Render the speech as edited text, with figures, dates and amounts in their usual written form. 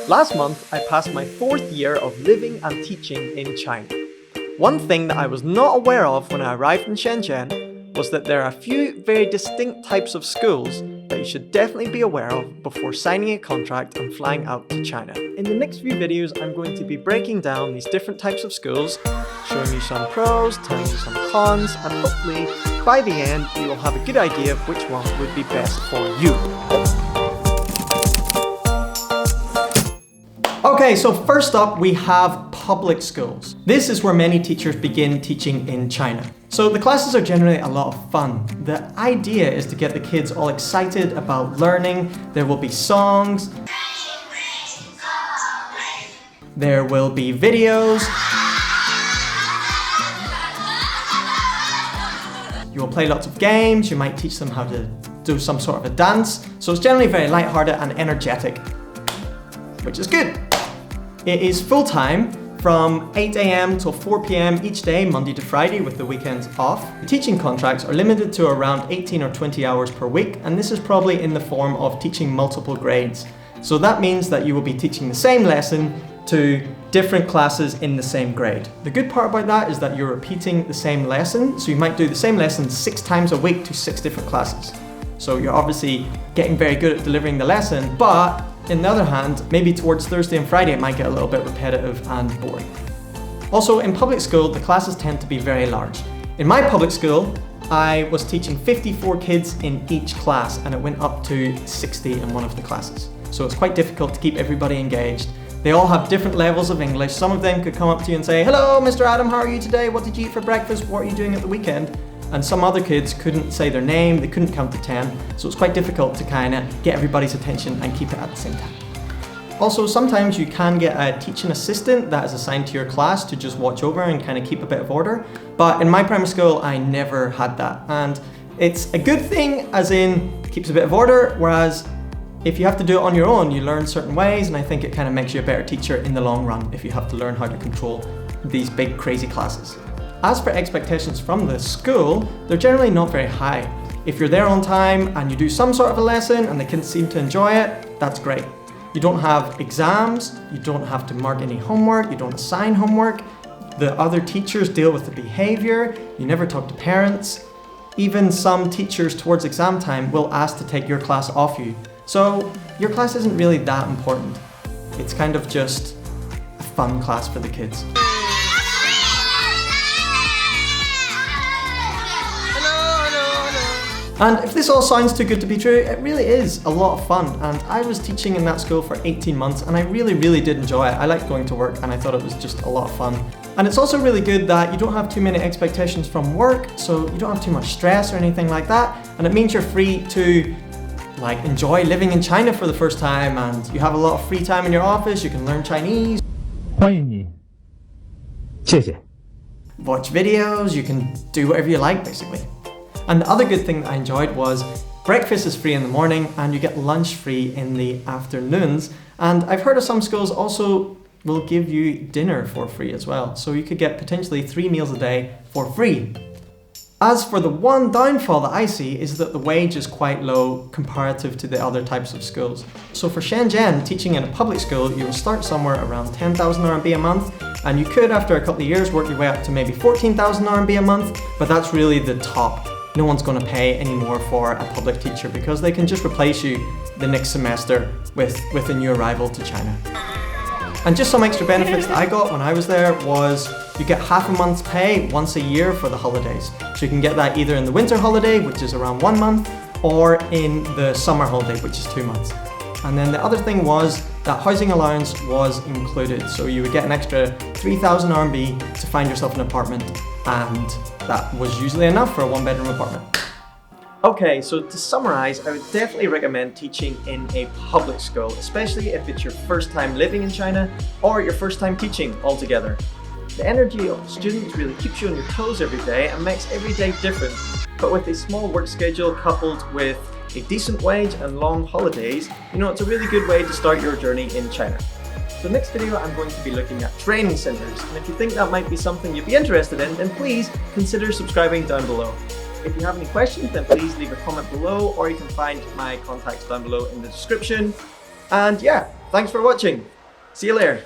Last month, I passed my 4th year of living and teaching in China. One thing that I was not aware of when I arrived in Shenzhen was that there are a few very distinct types of schools that you should definitely be aware of before signing a contract and flying out to China. In the next few videos, I'm going to be breaking down these different types of schools, showing you some pros, telling you some cons, and hopefully by the end you will have a good idea of which one would be best for you. Okay, so first up we have public schools. This is where many teachers begin teaching in China. So the classes are generally a lot of fun. The idea is to get the kids all excited about learning. There will be songs. There will be videos. You will play lots of games. You might teach them how to do some sort of a dance. So it's generally very lighthearted and energetic, which is good. It is full-time from 8 AM till 4 PM each day, Monday to Friday, with the weekends off. The teaching contracts are limited to around 18 or 20 hours per week, and this is probably in the form of teaching multiple grades. So that means that you will be teaching the same lesson to different classes in the same grade. The good part about that is that you're repeating the same lesson, so you might do the same lesson 6 times a week to 6 different classes. So you're obviously getting very good at delivering the lesson, but on the other hand, maybe towards Thursday and Friday it might get a little bit repetitive and boring. Also, in public school, the classes tend to be very large. In my public school, I was teaching 54 kids in each class, and it went up to 60 in one of the classes. So it's quite difficult to keep everybody engaged. They all have different levels of English. Some of them could come up to you and say, "Hello, Mr. Adam, how are you today? What did you eat for breakfast? What are you doing at the weekend?" And some other kids couldn't say their name, they couldn't count to 10, so it's quite difficult to kind of get everybody's attention and keep it at the same time. Also, sometimes you can get a teaching assistant that is assigned to your class to just watch over and kind of keep a bit of order, but in my primary school I never had that, and it's a good thing as in keeps a bit of order, whereas if you have to do it on your own, you learn certain ways, and I think it kind of makes you a better teacher in the long run if you have to learn how to control these big crazy classes. As for expectations from the school, they're generally not very high. If you're there on time and you do some sort of a lesson and the kids seem to enjoy it, that's great. You don't have exams, you don't have to mark any homework, you don't assign homework. The other teachers deal with the behavior, you never talk to parents. Even some teachers towards exam time will ask to take your class off you. So your class isn't really that important. It's kind of just a fun class for the kids. And if this all sounds too good to be true, it really is a lot of fun. And I was teaching in that school for 18 months and I really did enjoy it. I liked going to work and I thought it was just a lot of fun. And it's also really good that you don't have too many expectations from work, so you don't have too much stress or anything like that. And it means you're free to enjoy living in China for the first time, and you have a lot of free time in your office, you can learn Chinese. 欢迎你，谢谢。 Watch videos, you can do whatever you like basically. And the other good thing that I enjoyed was breakfast is free in the morning and you get lunch free in the afternoons. And I've heard of some schools also will give you dinner for free as well. So you could get potentially 3 meals a day for free. As for the one downfall that I see is that the wage is quite low comparative to the other types of schools. So for Shenzhen, teaching in a public school, you will start somewhere around 10,000 RMB a month, and you could after a couple of years work your way up to maybe 14,000 RMB a month, but that's really the top. No one's going to pay any more for a public teacher because they can just replace you the next semester with a new arrival to China. And just some extra benefits that I got when I was there was you get half a month's pay once a year for the holidays. So you can get that either in the winter holiday, which is around 1 month, or in the summer holiday, which is 2 months. And then the other thing was that housing allowance was included. So you would get an extra 3,000 RMB to find yourself an apartment, and that was usually enough for a 1-bedroom apartment. Okay, so to summarize, I would definitely recommend teaching in a public school, especially if it's your first time living in China or your first time teaching altogether. The energy of the students really keeps you on your toes every day and makes every day different. But with a small work schedule coupled with a decent wage and long holidays, it's a really good way to start your journey in China. So next video I'm going to be looking at training centers, and if you think that might be something you'd be interested in, then please consider subscribing down below. If you have any questions, then please leave a comment below, or you can find my contacts down below in the description. And yeah, Thanks for watching. See you later.